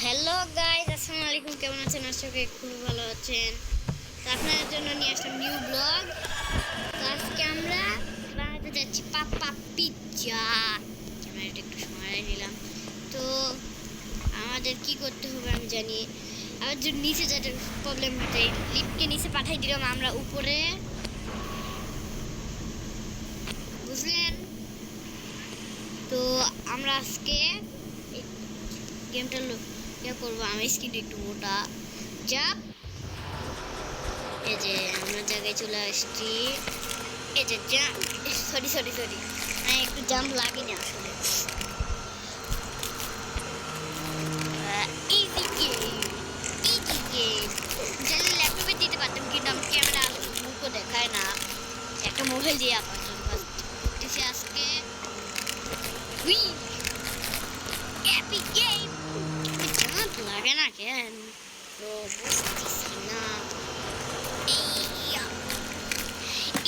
Hello guys, আসসালামু আলাইকুম। কেমন আছেন? আশা করি খুব ভালো আছেন। তো আপনাদের জন্য নিয়ে আসলাম নিউ ব্লগ। তো আজকে আমরা বানাতে যাচ্ছি পাপা পিৎজা। ক্যামেরাটা একটু সরাই নিলাম। তো আমাদের কি করতে হবে আমি জানি। আর যে নিচে যেটা প্রবলেম হচ্ছে, লিফটকে নিচে পাঠাই দিলাম আমরা উপরে, বুঝলেন? তো আমরা আজকে গেমটা ইয়ে করবো। আমি স্ক্রিন একটু মোটা চাপ। এই যে আমরা জায়গায় চলে আসছি। এই যে সরি একটু জাম্প লাগে না আসলে। ইজি গেম জানি ল্যাপটপে দিতে পারতাম, কিন্তু আমি ক্যামেরা মুখও দেখায় না। একটা মোবাইল দিয়ে আপাতত করতেছি আজকে। উই এপিক গেম জাম্প লাগে না কেন তো বুঝতেছি না।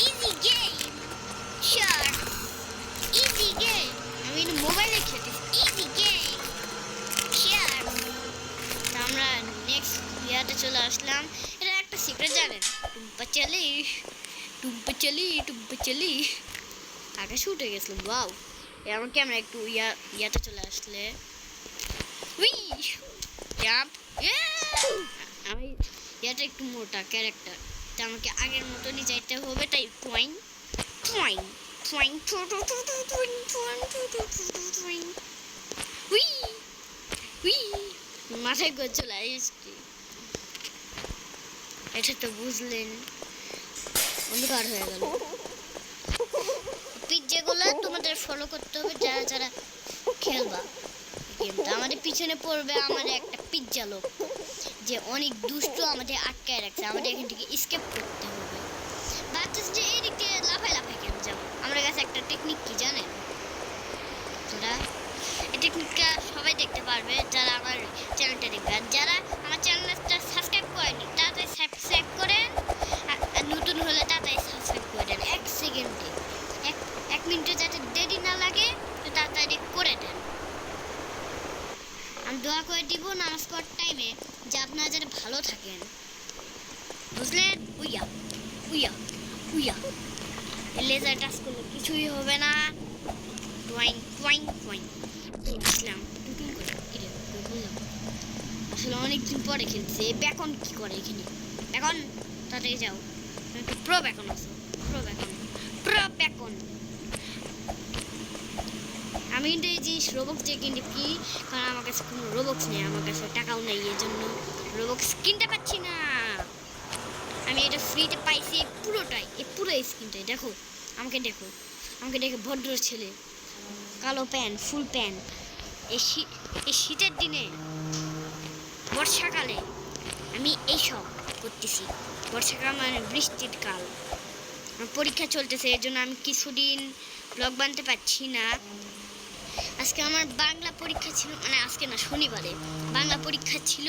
Easy game short, easy game. আমি মোবাইলে খেলতেছি। Easy game short. আমরা নেক্সট ইয়াতে চলে আসলাম। এটা একটা সিক্রেট জানেন? টুম্পা চলি আগে শুটে গেছিলাম। ওয়াও, আমার ক্যামেরা একটু ইয়াতে চলে আসলে উই জাম্প। আমি ইয়াটা একটু মোটা ক্যারেক্টার, তা আমাকে আগের মতনই যাইতে হবে। তাই টুয়াইং টুয়াইং টুয়াইং উই উই মাথায় করে চলে আসছি। এটা তো বুঝলেন, অন্ধকার হয়ে গেল। পিজ্জাগুলো তোমাদের ফলো করতে হবে যারা যারা খেলবা গেমটা। আমাদের পিছনে পড়বে আমাদের একটা পিজ্জা লোক, যে অনেক দুষ্ট, আমাদের আটকায় রাখছে। আমাদের এখান থেকে স্কেপ করতে হবে। ভাবতেছি যে এই দিক দিয়ে লাফায় কেন যাবো। আমার কাছে একটা টেকনিক কি জানেন? তোরা এই টেকনিকটা সবাই দেখতে পারবে যারা আমার চ্যানেলটা দেখবে। আর যারা আমার চ্যানেলটা সাবস্ক্রাইব করেনি তাড়াতাড়ি সাবস্ক্রাইব করেন, আর নতুন হলে তাড়াতাড়ি সাবস্ক্রাইব করে দেন। 1 সেকেন্ডে, এক মিনিটে যাতে দেরি না লাগে, তো তাড়াতাড়ি করে দেন। আমি দোয়া করে দিব নামাজ পড়ার টাইমে যে আপনারা যাতে ভালো থাকেন, বুঝলেন? উইয়া উইয়া উইয়া লেজার টাচ করলে কিছুই হবে না। ড্রয়িং ড্রয়িং ড্রয়িং আসলাম টুটুল করে বুঝলাম। আসলে অনেকদিন পরে খেলছে। বেকন কি করে এখানে? বেকন তাড়াতাড়ি যাও। একটু প্রো বেকন আছে, প্রো বেকন। আমি কিন্তু এই জিনিস রোবক্স দিয়ে কিনতে কি, কারণ আমার কাছে কোনো রোবক্স নেই, আমার কাছে টাকাও নেই, এই জন্য রোবক্স কিনতে পারছি না। আমি এটা ফ্রিতে পাইছি পুরোটাই, এই পুরো স্কিনটাই। দেখো আমাকে দেখে ভদ্র ছেলে, কালো প্যান্ট, ফুল প্যান্ট। এই শীতের দিনে, বর্ষাকালে আমি এইসব করতেছি। বর্ষাকাল মানে বৃষ্টির কাল, আমার পরীক্ষা চলতেছে, এর জন্য আমি কিছুদিন ব্লগ বানাতে পারছি না। আজকে আমার বাংলা পরীক্ষা ছিল, মানে আজকে না, শনিবারে বাংলা পরীক্ষা ছিল।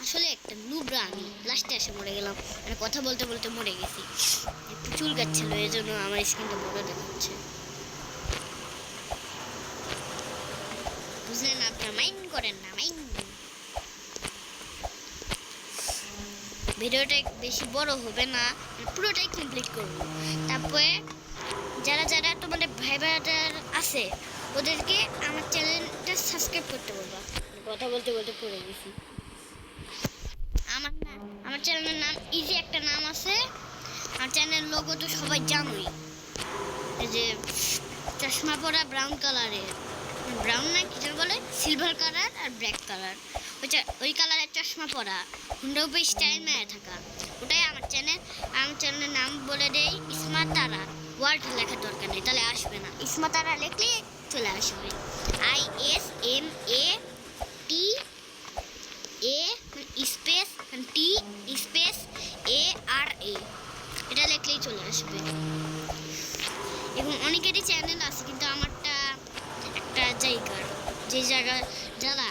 আসলে একটা নুবরা, আমি লাস্টে এসে মরে গেলাম, মানে কথা বলতে বলতে মরে গেছি। একটু চুল গাচ্ছিল, এই জন্য আমার স্কিনটা বড় দেখাচ্ছে, বুঝলেন? আপনারা মাইন্ড করেন না, ভিডিওটা বেশি বড় হবে না, পুরোটাই কমপ্লিট করব। তারপরে যারা যারা তোমাদের ভাই বোনেরা আছে ওদেরকে আমার চ্যানেলটা সাবস্ক্রাইব করতে বলবা। কথা বলতে বলতে পড়ে গেছি। আমার চ্যানেলের নাম ইজি একটা নাম আছে। আমার চ্যানেলের লোগো তো সবাই জানোই, এই যে চশমা পরা ব্রাউন কালারের, ব্রাউন না কি যেন বলে, সিলভার কালার আর ব্ল্যাক কালার, ওই কালারের চশমা পরা, হুন্ডা উপরে স্টাইল মেরে থাকা, ওটাই আমার চ্যানেল। আমার চ্যানেলের নাম বলে দেই স্মার্ট তারা। ওয়ার্ড লেখার দরকার নেই, তাহলে আসবে না। স্মার্ট তারা লিখলে চলে আসবে। ISMAT space T space ARA, এটা লিখলেই চলে আসবে। এবং অনেকেরই চ্যানেল আছে, কিন্তু আমারটা একটা জায়গার, যে জায়গা যারা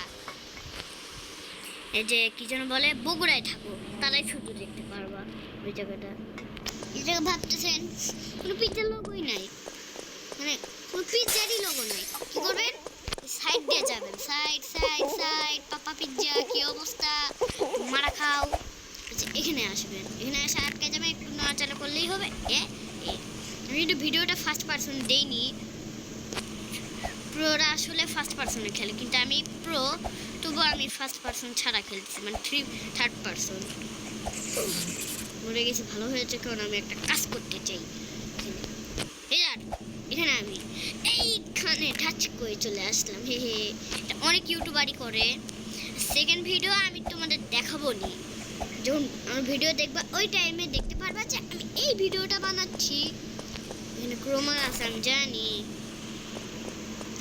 এই যে কি যেন বলে বগুড়ায় থাকো, তারাই শুধু দেখতে পারবা ওই জায়গাটা। এটা ভাবতেছেন কোনো পিজ্জার লোগোই নাই, মানে কোনো পিজ্জারই লোগো নাই। কি করবেন? সাইড দিয়ে যাবেন, সাইড সাইড সাইড, পাপা পিজ্জা কি অবস্থা, মারা খাও। আচ্ছা এখানে আসবেন, এখানে এসে আটকে যাবেন, একটু নাড়াচাড়া করলেই হবে। আমি কিন্তু ভিডিওটা ফার্স্ট পার্সন দেইনি, প্রোরা আসলে ফার্স্ট পার্সনে খেলে, কিন্তু আমি প্রো, তবু আমি ফার্স্ট পার্সন ছাড়া খেলছি, মানে থার্ড পার্সন। মরে গেছি, ভালো হয়েছে, কারণ আমি একটা কাজ করতে চাই। এখানে আমি এইখানে টাচ করে চলে আসলাম। হে হে, এটা অনেক ইউটিউবারই করে। সেকেন্ড ভিডিও আমি তোমাদের দেখাবো নি, যখন আমার ভিডিও দেখবা ওই টাইমে দেখতে পারবা যে আমি এই ভিডিওটা বানাচ্ছি। এখানে ক্রোমা আছে আমি জানি,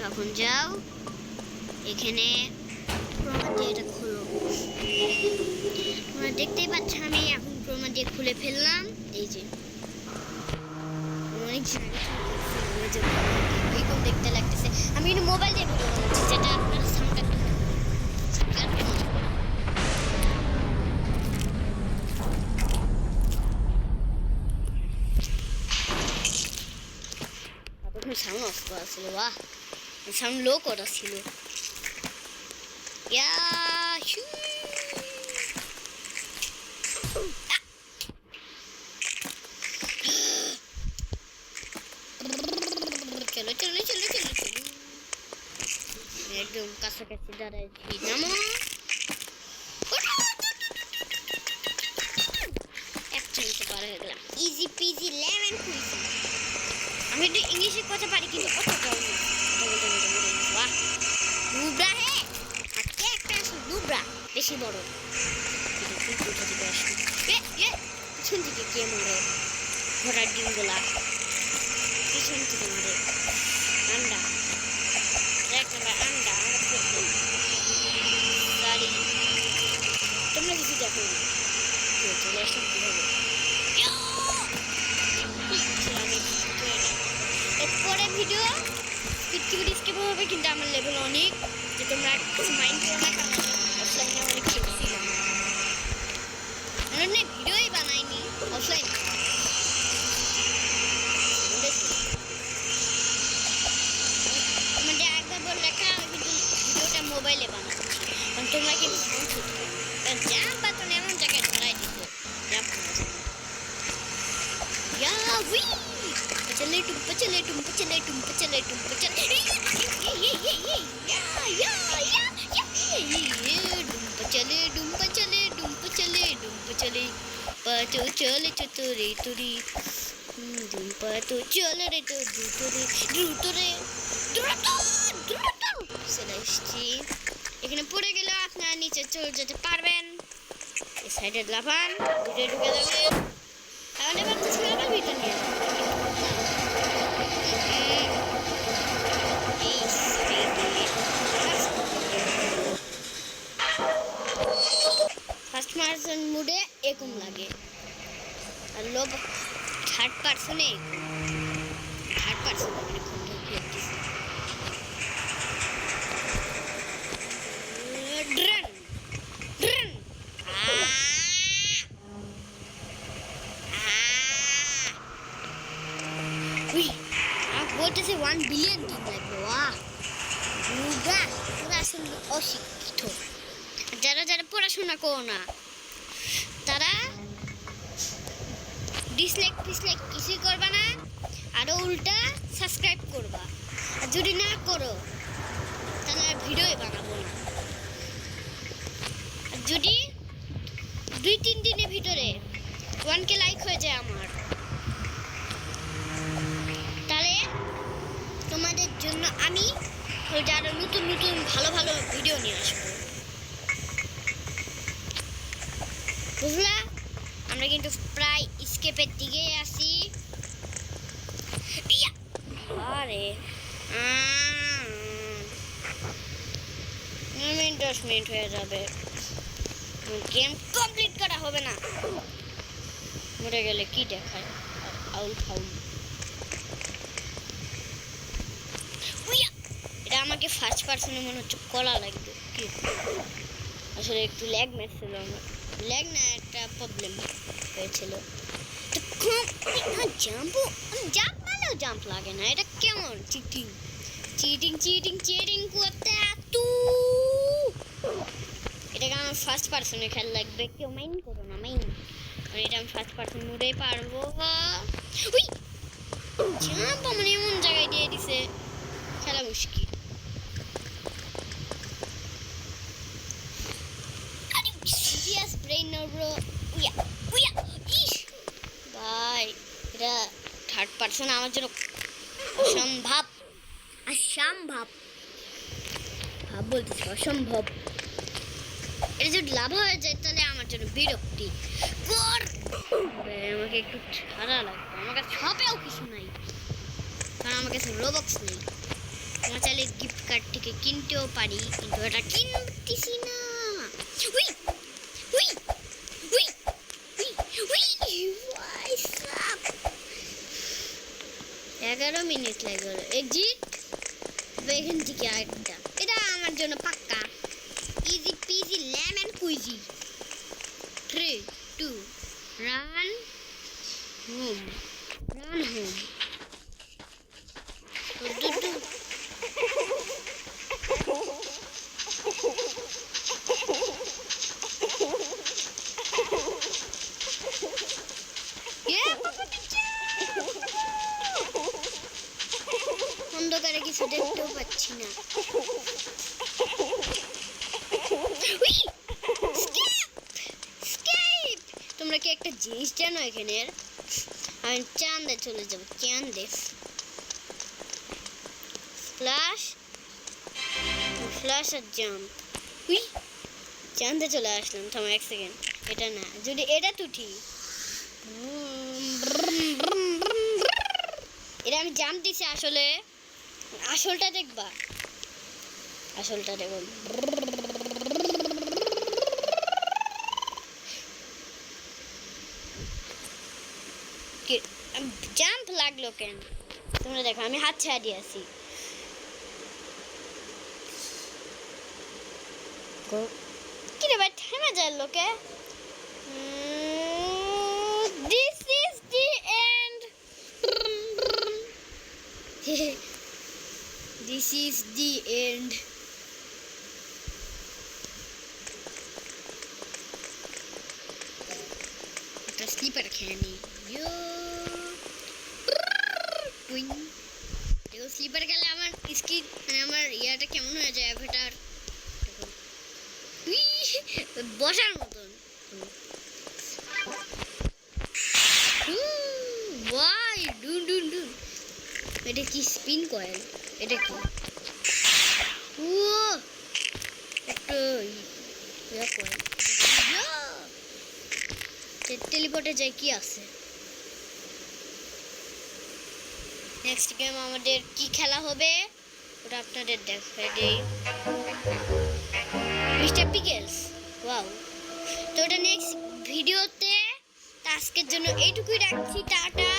তখন যাও এখানে ক্রোমা দিয়ে এটা খোলো। তোমরা দেখতেই পাচ্ছ আমি এখন ক্রোমা দিয়ে খুলে ফেললাম। এই যে অনেক এরকম দেখতে লাগতেছে। আমি কিন্তু মোবাইল দিয়ে ভিডিও বানাচ্ছি, যেটা আপনারা সাউন্ড সাউন্ড অফ করা ছিল, বাহ সাউন্ড লো করা ছিল। চলো চলো চলো চলো চলো, একদম কাছাকাছি দাঁড়াইছি। নামো, একচল্লিশে পার হয়ে গেলাম, ইজি পিজি লেমন কুইজি। আমি একটু ইংলিশে কথা পারি, কিন্তু অতটাও না। বাহ লুব্রা, হে আজকে একটা আছে লুব্রা, বেশি বড়। কোথা থেকে আসবে? পিছন থেকে কে মারে? ঘোড়ার ডিমগুলা পিছন থেকে মারে। আন্ডা আন্ডা গাড়ি, তোমরা কিছু দেখো না, চলে আসলাম কিভাবে। এরপরে ভিডিও স্কিপ হবে, কিন্তু আমার লেভেল অনেক, যে তোমরা কিছু মাইন্ড করো না, কারণ অফলাইনে অনেক খেলছিলাম, মানে ভিডিওই বানাইনি অফলাইন। তোমাদের একবার বললে আমি কিন্তু ভিডিওটা মোবাইলে বানাচ্ছি, কারণ তোমরা কিন্তু জাম্প বাটন এমন জায়গায় ধরাই দিত, জাম্প चले टुम चले टुम चले टुम चले टुम चले चले डुम चले डुम चले डुम चले पाचो चले चतुरे तुरी डुम पाचो चले रे तो दुतुरे दुतुरे চলে এসেছি। এখানে পড়ে গেলে আপনারা নিচে চলে যেতে পারবেন, এই সাইডে লাফান, ভিতরে ঢুকে যাবেন, তাহলে ভাবতেছি আবার ভিতরে নিয়ে ফার্স্ট পার্সন মুডে এরকম লাগে, আর লোক থার্ড পার্সনে থার্ড পার্সন বলতেছে 1 বিলিয়ন দিন লাগবে। ওয়াহ পুরা আসলে অশিক্ষিত। যারা যারা পড়াশোনা করো না তারা ডিসলাইক ফিসলাইক কিছুই করবা না, আরো উল্টা সাবস্ক্রাইব করবা, আর যদি না করো তাহলে আর ভিডিওই বানাবো না। আর যদি 2-3 দিনের ভিতরে 1K লাইক হয়ে যায় আমার, তাহলে তোমাদের জন্য আমি আরো নতুন নতুন ভালো ভালো ভিডিও নিয়ে আসবো, বুঝলা? আমরা কিন্তু প্রায় স্কেপের দিকে আসি। আরে 10 মিনিট হয়ে যাবে, গেম কমপ্লিট করা হবে না। মরে গেলে কি দেখায়? আউল ফাউল। এটা আমাকে ফার্স্ট পার্সনে মনে হচ্ছে কলা লাগবে, কি আসলে একটু ল্যাগ মেরেছিল আমার, ল্যাগ না একটা প্রবলেম হয়েছিল। তো জাম্প জাম্প মারলেও জাম্প লাগে না, এটা কেমন চিটিং চিটিং চিটিং চিটিং করতে এত। এটাকে আমার ফার্স্ট পার্সনে খেলা লাগবে, কেউ মাইন্ড করো না, মাইন্ড। আর এটা আমি ফার্স্ট পার্সন মোডেই পারবো। উই জাম্প আমার এমন জায়গায় দিয়ে দিছে, খেলা মুশকিল। Serious brain bro. উইয়া উইয়া ইশ ভাই, এটা থার্ড পার্সন আমার জন্য অসম্ভব, অসম্ভব ভাব বলতেছি, অসম্ভব। এটা যদি লাভ হয়ে যায় তাহলে আমার জন্য বিরক্তি কর। আমাকে একটু ছাড়া লাগবে, আমার কাছে শপেও কিছু নাই, কারণ আমার কাছে রোবক্স নেই। আমার চাইলে গিফট কার্ড থেকে কিনতেও পারি, কিন্তু এটা কিনতেছি না। উই উই উই উই উই হোয়াটসঅ্যাপ 11 মিনিট লাগলো এক্সিট। এখান থেকে আরেকটা, এটা আমার জন্য পাক্কা easy peasy lemon squeezy. 3 2 run home, run home. অন্ধকারে কিছু দেখতেও পাচ্ছি না। তোমরা কি একটা জিনিস জানো এখানের? আমি চাঁদে চলে যাবো, চাঁদে ফ্ল্যাশ ফ্ল্যাশ আর জাম্প। উই চাঁদে চলে আসলাম। থামো 1 সেকেন্ড, এটা না, যদি এটা তুটি, এটা আমি জাম্প দিছি। আসলে আসলটা দেখবা, আসলটা দেখো। জাম্প লাগলো কেন তোমরা দেখো, আমি হাত ছাড়া দিয়ে আছি। কি রে ভাই, থেমে যায় লোকে। This is the end, this is the end. একটা স্লিপার খেয়ে নি। দেখো স্লিপার খেলে আমার স্কিন, মানে আমার ইয়াটা কেমন হয়ে যায়, অ্যাভাটার বসার মতন। ভাই ডুন ডুন ডুন, এটা কি স্পিন কয়েল? এটা কি? ও একটা ইয়া কয়েল। টেলিপোর্টে যাই কি আছে? নেক্সট গেম আমাদের কি খেলা হবে ওটা আপনাদের দেখাই দেই। Mister pickles, wow. তো ওটা নেক্সট ভিডিওতে, আজকের জন্য এইটুকুই রাখছি, টাটা।